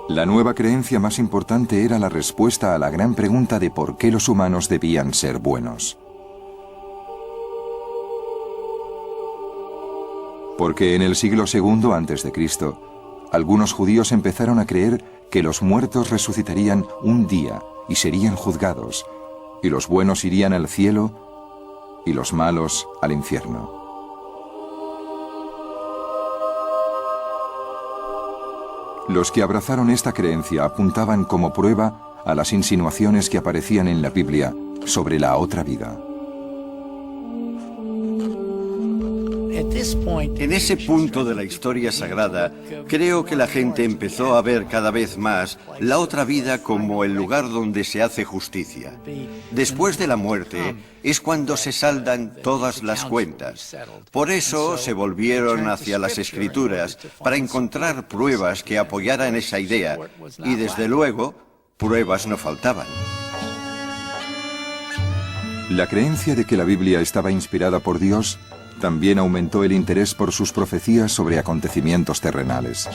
La nueva creencia más importante era la respuesta a la gran pregunta de por qué los humanos debían ser buenos. Porque en el siglo II a.C., algunos judíos empezaron a creer que los muertos resucitarían un día y serían juzgados, y los buenos irían al cielo y los malos al infierno. Los que abrazaron esta creencia apuntaban como prueba a las insinuaciones que aparecían en la Biblia sobre la otra vida. En ese punto de la historia sagrada, creo que la gente empezó a ver cada vez más la otra vida como el lugar donde se hace justicia. Después de la muerte es cuando se saldan todas las cuentas. Por eso se volvieron hacia las Escrituras para encontrar pruebas que apoyaran esa idea, y desde luego, pruebas no faltaban. La creencia de que la Biblia estaba inspirada por Dios también aumentó el interés por sus profecías sobre acontecimientos terrenales.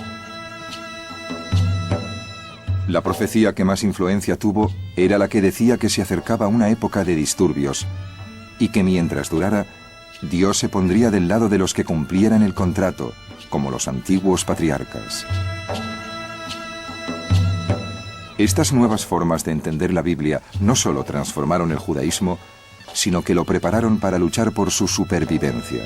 La profecía que más influencia tuvo era la que decía que se acercaba una época de disturbios y que mientras durara, Dios se pondría del lado de los que cumplieran el contrato, como los antiguos patriarcas. Estas nuevas formas de entender la Biblia no solo transformaron el judaísmo, sino que lo prepararon para luchar por su supervivencia.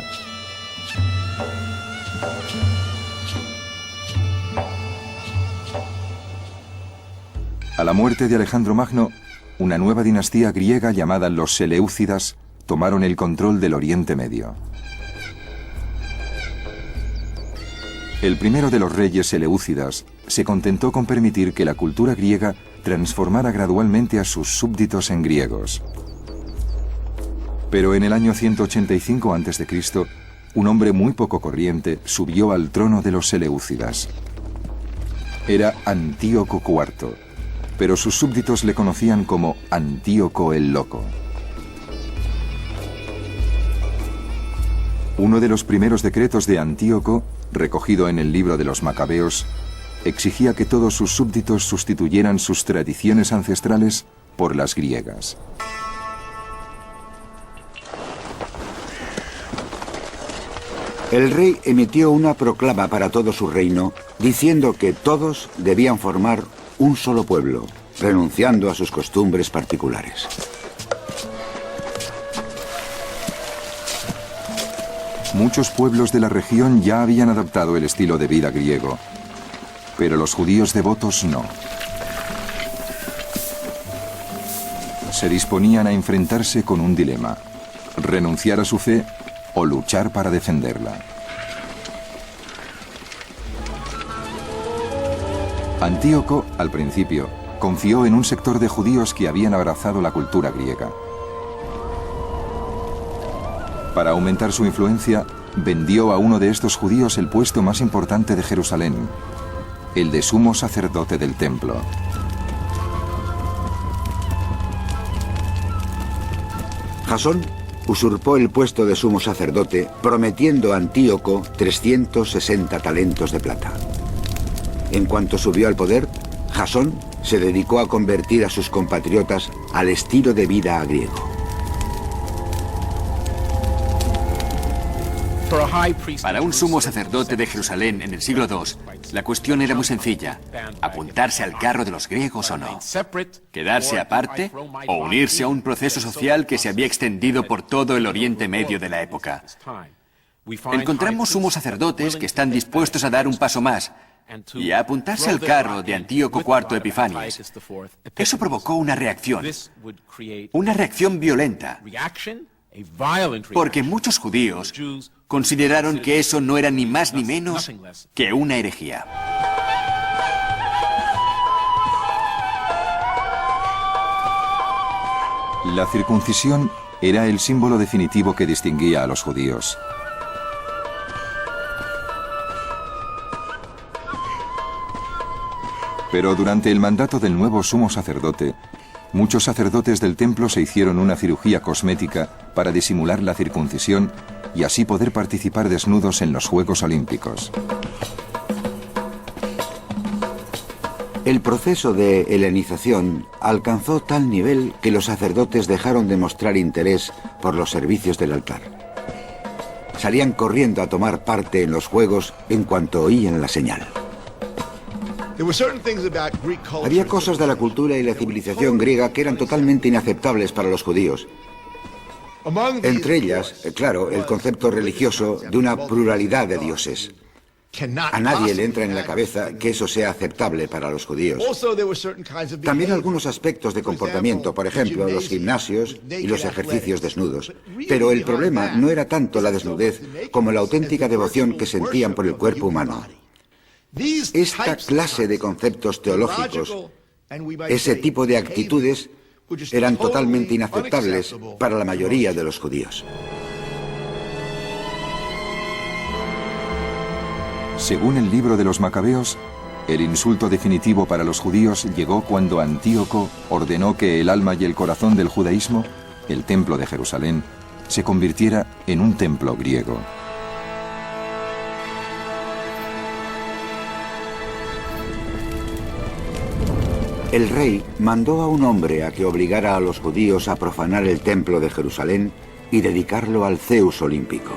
A la muerte de Alejandro Magno, una nueva dinastía griega llamada los Seleucidas tomaron el control del Oriente Medio. El primero de los reyes seleucidas se contentó con permitir que la cultura griega transformara gradualmente a sus súbditos en griegos. Pero en el año 185 a.C., un hombre muy poco corriente subió al trono de los Seleucidas. Era Antíoco IV, pero sus súbditos le conocían como Antíoco el Loco. Uno de los primeros decretos de Antíoco, recogido en el libro de los Macabeos, exigía que todos sus súbditos sustituyeran sus tradiciones ancestrales por las griegas. El rey emitió una proclama para todo su reino, diciendo que todos debían formar un solo pueblo, renunciando a sus costumbres particulares. Muchos pueblos de la región ya habían adoptado el estilo de vida griego, pero los judíos devotos no. Se disponían a enfrentarse con un dilema: renunciar a su fe o luchar para defenderla. Antíoco, al principio, confió en un sector de judíos que habían abrazado la cultura griega. Para aumentar su influencia, vendió a uno de estos judíos el puesto más importante de Jerusalén, el de sumo sacerdote del templo. Jasón usurpó el puesto de sumo sacerdote, prometiendo a Antíoco 360 talentos de plata. En cuanto subió al poder, Jasón se dedicó a convertir a sus compatriotas al estilo de vida griego. Para un sumo sacerdote de Jerusalén en el siglo II, la cuestión era muy sencilla: apuntarse al carro de los griegos o no, quedarse aparte o unirse a un proceso social que se había extendido por todo el Oriente Medio de la época. Encontramos sumos sacerdotes que están dispuestos a dar un paso más y a apuntarse al carro de Antíoco IV Epifanes. Eso provocó una reacción violenta, porque muchos judíos consideraron que eso no era ni más ni menos que una herejía. La circuncisión era el símbolo definitivo que distinguía a los judíos. Pero durante el mandato del nuevo sumo sacerdote, muchos sacerdotes del templo se hicieron una cirugía cosmética para disimular la circuncisión y así poder participar desnudos en los Juegos Olímpicos. El proceso de helenización alcanzó tal nivel que los sacerdotes dejaron de mostrar interés por los servicios del altar. Salían corriendo a tomar parte en los juegos en cuanto oían la señal. Había cosas de la cultura y la civilización griega que eran totalmente inaceptables para los judíos. Entre ellas, claro, el concepto religioso de una pluralidad de dioses. A nadie le entra en la cabeza que eso sea aceptable para los judíos. También algunos aspectos de comportamiento, por ejemplo, los gimnasios y los ejercicios desnudos. Pero el problema no era tanto la desnudez como la auténtica devoción que sentían por el cuerpo humano. Esta clase de conceptos teológicos, ese tipo de actitudes, eran totalmente inaceptables para la mayoría de los judíos. Según el libro de los Macabeos, el insulto definitivo para los judíos llegó cuando Antíoco ordenó que el alma y el corazón del judaísmo, el templo de Jerusalén, se convirtiera en un templo griego. El rey mandó a un hombre a que obligara a los judíos a profanar el templo de Jerusalén y dedicarlo al Zeus olímpico.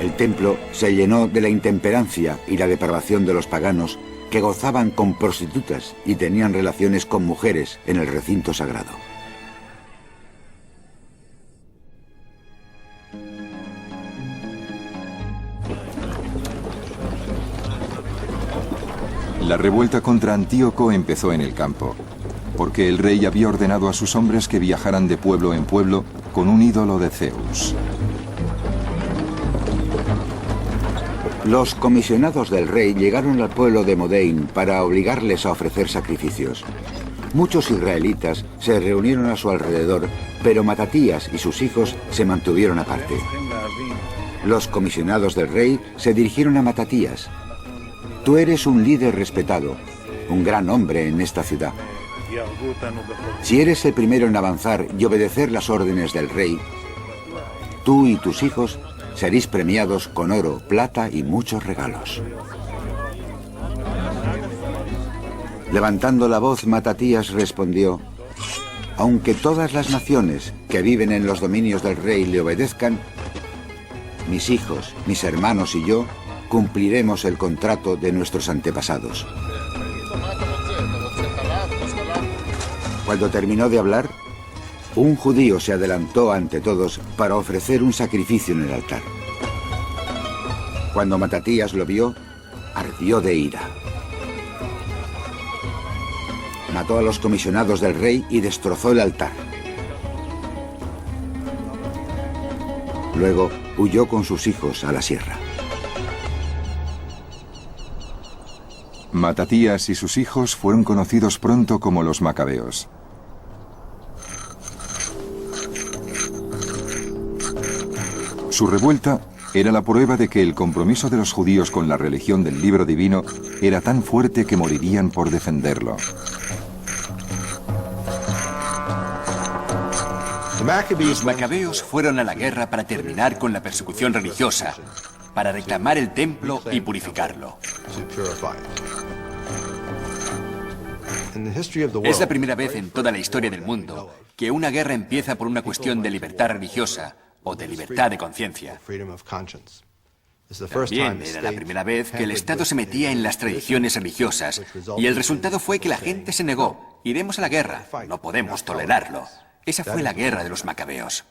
El templo se llenó de la intemperancia y la depravación de los paganos que gozaban con prostitutas y tenían relaciones con mujeres en el recinto sagrado. La revuelta contra Antíoco empezó en el campo, porque el rey había ordenado a sus hombres que viajaran de pueblo en pueblo con un ídolo de Zeus. Los comisionados del rey llegaron al pueblo de Modein para obligarles a ofrecer sacrificios. Muchos israelitas se reunieron a su alrededor, pero Matatías y sus hijos se mantuvieron aparte. Los comisionados del rey se dirigieron a Matatías. Tú eres un líder respetado, un gran hombre en esta ciudad. Si eres el primero en avanzar y obedecer las órdenes del rey, tú y tus hijos seréis premiados con oro, plata y muchos regalos. Levantando la voz, Matatías respondió: aunque todas las naciones que viven en los dominios del rey le obedezcan, mis hijos, mis hermanos y yo cumpliremos el contrato de nuestros antepasados. Cuando terminó de hablar, un judío se adelantó ante todos para ofrecer un sacrificio en el altar. Cuando Matatías lo vio, ardió de ira. Mató a los comisionados del rey y destrozó el altar. Luego huyó con sus hijos a la sierra. Matatías y sus hijos fueron conocidos pronto como los Macabeos. Su revuelta era la prueba de que el compromiso de los judíos con la religión del libro divino era tan fuerte que morirían por defenderlo. Los Macabeos fueron a la guerra para terminar con la persecución religiosa, para reclamar el templo y purificarlo. Es la primera vez en toda la historia del mundo que una guerra empieza por una cuestión de libertad religiosa o de libertad de conciencia. También era la primera vez que el Estado se metía en las tradiciones religiosas y el resultado fue que la gente se negó. Iremos a la guerra, no podemos tolerarlo. Esa fue la guerra de los Macabeos.